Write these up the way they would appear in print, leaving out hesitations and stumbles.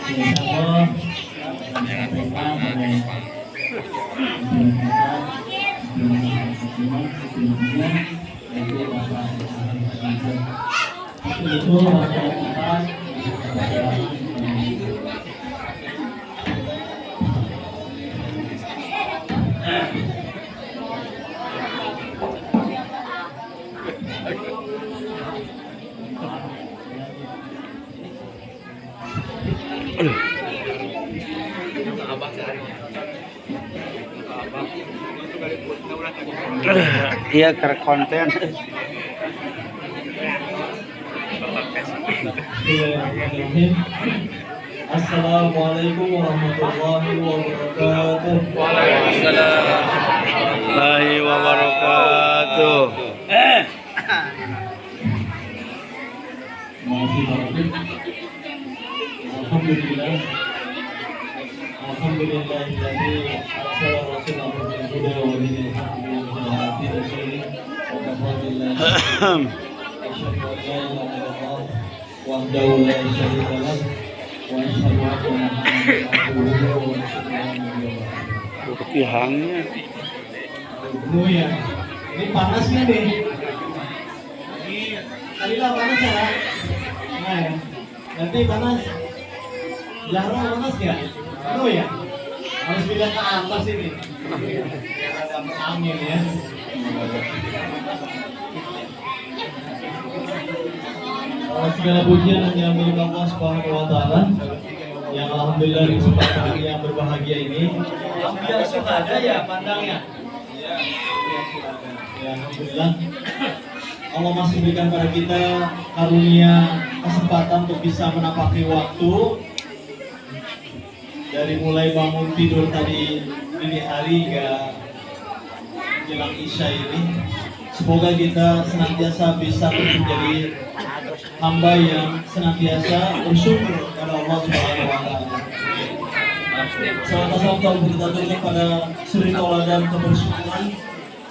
insyaallah sampaikan oleh itu masyarakat iya ke konten. Assalamualaikum warahmatullahi wabarakatuh. Waalaikumsalam warahmatullahi wabarakatuh. Masih bagus. Alhamdulillah. Alhamdulillahilladzi arsala rasulahu bil huda wa dinil haqqi wa kafabillahi asyhadu an la ilaha illallah wahdahu la syarika lah wa asyhadu anna Muhammadan abduhu wa rasuluh. Kepihangnya. Ya. Ini panasnya nih. Tadi lah panas ya. Nah, ya. Nanti panas. Jarang panas ya? Ya? Harus pindah ke atas ini. Biar ada angin ya. Segala pujian hanya milik Allah Subhanahu wa taala yang alhamdulillah di kesempatan hari yang berbahagia ini. Ambiya syuhada ya pandangnya. Ya, alhamdulillah. Allah masih berikan pada kita karunia kesempatan untuk bisa menapaki waktu dari mulai bangun tidur tadi dini hari hingga menjelang isya ini. Semoga kita senantiasa bisa menjadi hamba yang senantiasa bersyukur kepada Allah Subhanahu wa taala. Salam kita tujukan pada suri tauladan kebersyukuran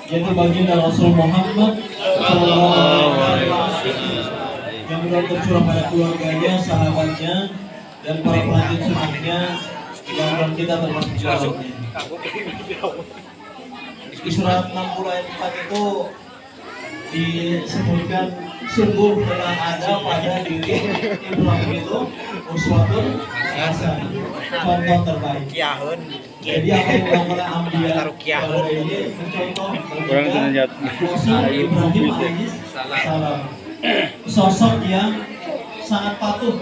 yaitu baginda Rasul Muhammad sallallahu alaihi wasallam yang benar tercurah pada keluarganya, sahabatnya dan para penajin sunnahnya yang kita termasuk dalamnya. Di surat 60 ayat 4 itu disebutkan sungguh telah ada pada diri Ibrahim itu uswatun hasanah, contoh terbaik. Jadi apa yang dilakukan Ambiya pada ini mencontoh Ibrahim alaihissalam, sosok yang sangat patuh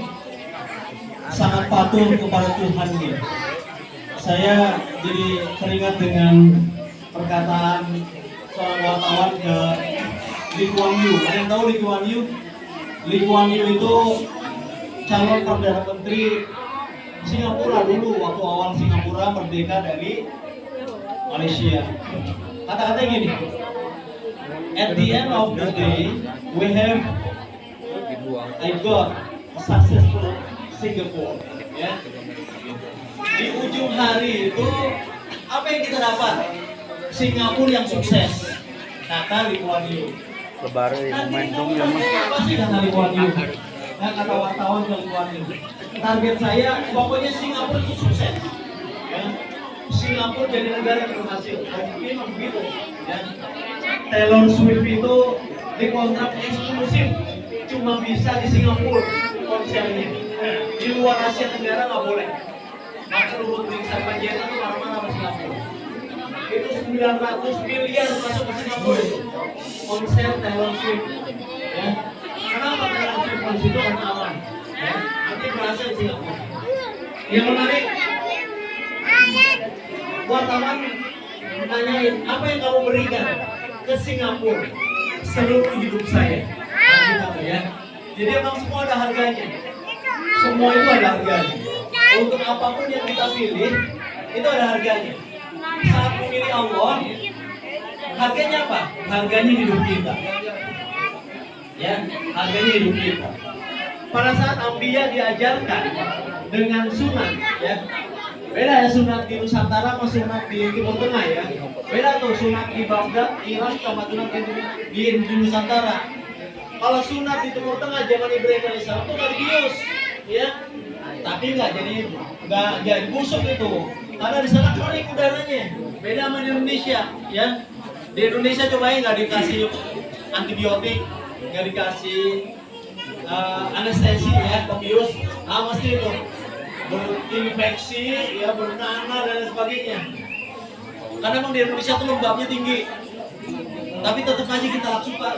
kepada Tuhannya. Saya jadi teringat dengan perkataan seorang wartawan ke Lee Kuan Yew. Ada yang tahu Lee Kuan Yew? Lee Kuan Yew itu calon Perdana Menteri Singapura dulu waktu awal Singapura merdeka dari Malaysia. Kata-katanya gini, at the end of the day, I got a successful Singapore. Ya. Di ujung hari itu apa yang kita dapat? Singapura yang sukses. Kata Lee Kuan Yew. Lebaran main dong ya mas. Apa sih kata Lee Kuan Yew? Nah, kata wartawan Lee Kuan Yew, target saya pokoknya Singapura itu sukses. Ya. Singapura jadi negara yang berhasil. Memang begitu. Ya. Taylor Swift itu dikontrak eksklusif, cuma bisa di Singapura konsernya. Di luar Asia Tenggara nggak boleh. Maka Luhut Bin Sarpanjaitan itu marah-marah sama Singapura. Itu 900 miliar masuk ke Singapura itu konser Taylor Swift. Ya. Kenapa Taylor Swift di situ karena aman? Ya. Nanti berhasil di Singapura. Yang menarik, wartawan menanyain apa yang kamu berikan ke Singapura seluruh hidup saya. Nah, gitu, ya. Jadi emang semua ada harganya. Semua itu ada harganya. Untuk apapun yang kita pilih itu ada harganya. Saat memilih Allah, harganya apa? Harganya hidup kita. Ya, harganya hidup kita. Pada saat Ambiya diajarkan dengan sunat, ya. Beda ya sunat di Nusantara sama sunat di Timur Tengah ya. Beda tuh sunat di Baghdad, Iran sama sunat di Nusantara. Kalau sunat di Timur Tengah zaman Ibrahim alaihissalam itu religius. ya, tapi nggak jadi busuk itu, karena di sana kering udaranya, beda sama di Indonesia, ya. Di Indonesia cobain nggak dikasih antibiotik, nggak dikasih anestesi ya, kopius, mesti itu berinfeksi, ya bernanah dan lain sebagainya. Karena memang di Indonesia tuh lembabnya tinggi, tapi tetap aja kita lakukan.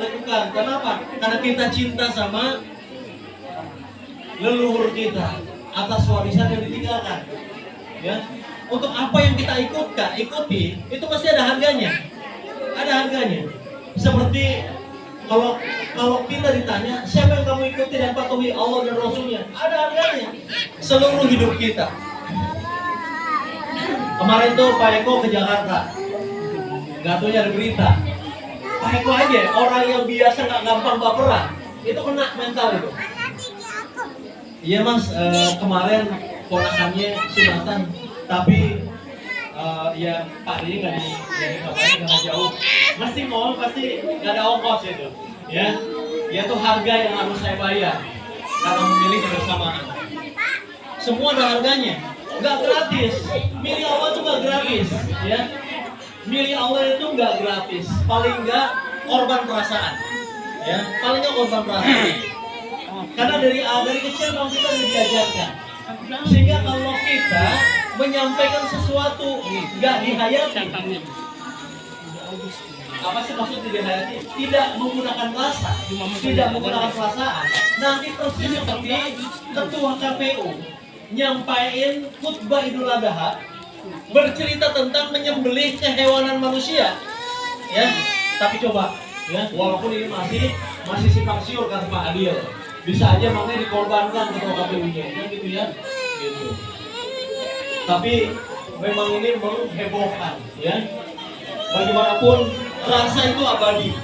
Kenapa? Karena kita cinta sama leluhur kita atas warisan yang ditinggalkan. Ya, untuk apa yang kita ikuti, itu pasti ada harganya. Ada harganya. Seperti kalau kita ditanya siapa yang kamu ikuti dan patuhi, Allah dan Rasulnya, ada harganya. Seluruh hidup kita. Kemarin tuh Pak Eko ke Jakarta, nggak tahu ada berita. Pak Eko aja orang yang biasa nggak gampang baperan, itu kena mental itu. Iya mas, kemarin ponakannya sunatan, tapi ya Pak ini nggak dikabarin nggak jauh, pasti mau pasti nggak ada ongkos itu, ya tuh harga yang harus saya bayar karena memilih kebersamaan. Semua ada harganya, nggak gratis. Milih Allah itu nggak gratis, ya. Milih Allah itu nggak gratis, paling nggak korban perasaan, ya, paling nggak korban perasaan. Karena dari kecil memang kita diajarkan, sehingga kalau kita menyampaikan sesuatu nggak dihayati, apa sih maksud dihayati? Tidak menggunakan rasa, tidak menggunakan perasaan. Nanti persis seperti ketua KPU nyampain khutbah Idul Adha bercerita tentang menyembelih kehewanan manusia, ya. Tapi coba, ya, walaupun ini masih simpang siur kan Pak Adil, bisa aja makanya dikorbankan ketua KPU-nya, ya, gitu ya, gitu. Tapi memang ini menghebohkan, ya. Bagaimanapun rasa itu abadi.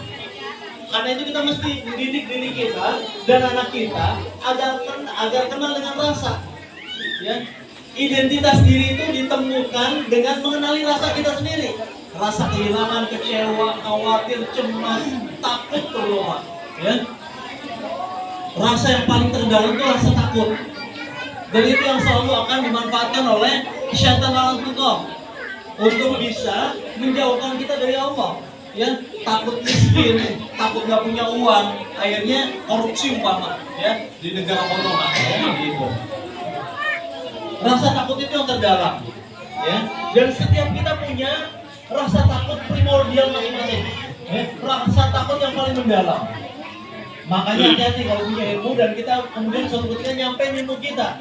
Karena itu kita mesti mendidik diri kita dan anak kita agar kenal dengan rasa. Ya. Identitas diri itu ditemukan dengan mengenali rasa kita sendiri. Rasa kehilangan, kecewa, khawatir, cemas, takut terlupa. Ya. Rasa yang paling terdalam itu rasa takut. Dan itu yang selalu akan dimanfaatkan oleh syaitan la'natullah untuk bisa menjauhkan kita dari Allah. Ya, takut miskin, takut nggak punya uang, akhirnya korupsi umpama, ya, di negara potongan, ya, gitu. Rasa takut itu yang terdalam, ya. Dan setiap kita punya rasa takut primordial masing-masing, ya. Rasa takut yang paling mendalam. Makanya hati-hati kalau punya ilmu dan kita kemudian suatu ketika nyampein ilmu kita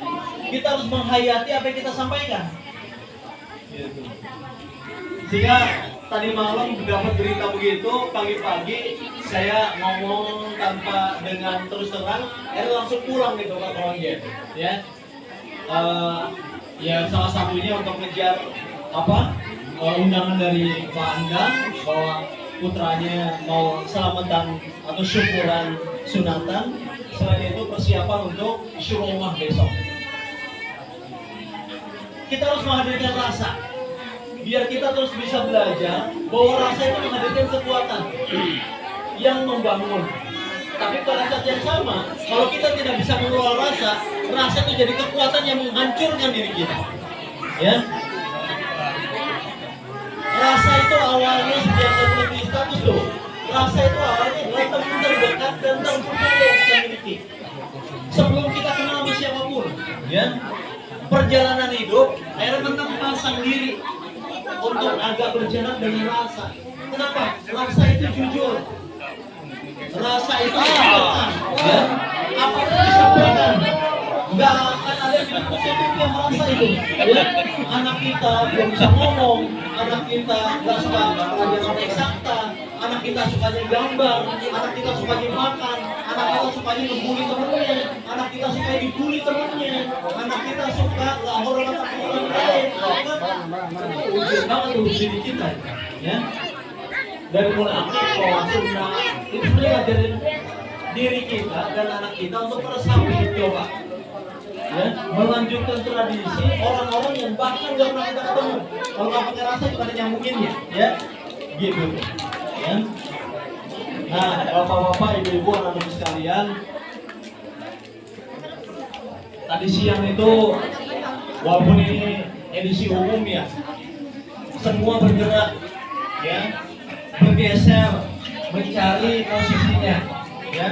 harus menghayati apa yang kita sampaikan. Gitu. Sehingga tadi malam dapat berita begitu, pagi-pagi saya ngomong tanpa dengan terus terang, langsung pulang gitu Pak Kolonjen, ya. Ya salah satunya untuk ngejar undangan dari Pak Andang bahwa putranya mau selamatan atau syukuran sunatan. Selain itu persiapan untuk syurumah besok. Kita harus menghadirkan rasa, biar kita terus bisa belajar bahwa rasa itu menghadirkan kekuatan yang membangun. Tapi pada saat yang sama, kalau kita tidak bisa mengelola rasa itu jadi kekuatan yang menghancurkan diri kita. Ya, rasa itu awalnya sejak sebelum di status tuh. Rasa itu awalnya adalah teman terdekat dan terpercaya yang kita miliki. Sebelum kita kenal sama siapapun, ya. Perjalanan hidup akhirnya menempatkan diri untuk agak berjalan dengan rasa. Kenapa? Rasa itu jujur. Rasa itu kebenaran. Ya. Apa yang disampaikan? Enggak akan ada yang positif yang merasa itu. Ya. Anak kita belum bisa ngomong, anak kita nggak suka pelajaran eksakta, anak kita sukanya gambar, anak kita sukanya makan, anak kita sukanya ngebully temennya, anak kita suka dibully temennya, anak kita suka nggak hormat sama orang lain. Itu ujian banget tuh diri kita, ya. Dari mulai akikah, sunnah, itu sebenarnya ngajarin diri kita dan anak kita untuk meresapi, coba, ya, melanjutkan tradisi orang-orang yang bahkan nggak pernah kita ketemu. Kalau nggak pakai rasa juga ada nyambunginnya, ya, gitu, ya. Nah, bapak-bapak, ibu-ibu, anak-anak sekalian, tadi siang itu walaupun ini edisi umum ya, semua bergerak ya, bergeser mencari posisinya ya.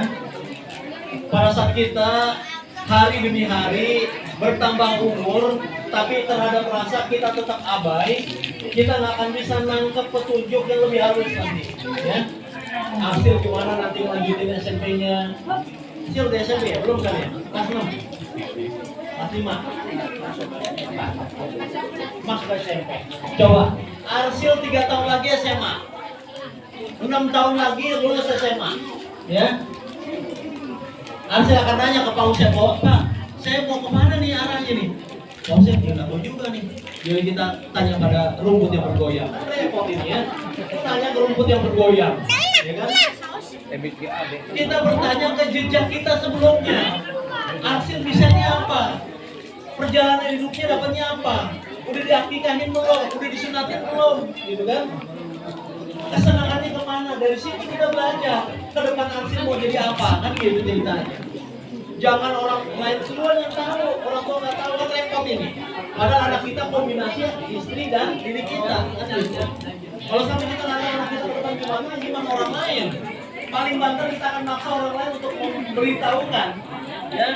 Pada saat kita hari demi hari bertambah umur, tapi terhadap rasa kita tetap abai, kita nggak akan bisa nangkep petunjuk yang lebih halus nanti ya. Hasil gimana nanti lanjutin SMP-nya? Hasil di SMP ya? Belum kan ya? Kelas 6? Kelas 5? Masuk ke SMP. Coba, Arsil 3 tahun lagi SMA, 6 tahun lagi lulus SMA ya. Arsil akan nanya ke Pak Usep, Pak, saya mau kemana nih arahnya nih? Pak Usep, ya nggak tahu juga nih. Jadi kita tanya pada rumput yang bergoyang. Repot ini ya. Tanya ke rumput yang bergoyang, ya kan? Kita bertanya ke jejak kita sebelumnya. Arsil bisanya apa? Perjalanan hidupnya dapatnya apa? Udah diakikahin belum? Udah disunatin belum? Gitu kan? Kesenangannya kemana? Dari situ kita belajar. Ke depan Arsil mau jadi apa? Kan gitu ceritanya. Jangan orang lain duluan yang tahu, orang tua nggak tahu, kan repot ini. Padahal anak kita kombinasi istri dan diri kita, kan gitu. Kalau sampai kita nggak tahu anak kita ke depan gimana orang lain? Paling banter kita akan maksa orang lain untuk memberitahukan, ya,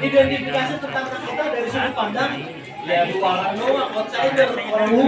identifikasi tentang anak kita dari sudut pandang ya luaran doang, outsider, orang luar.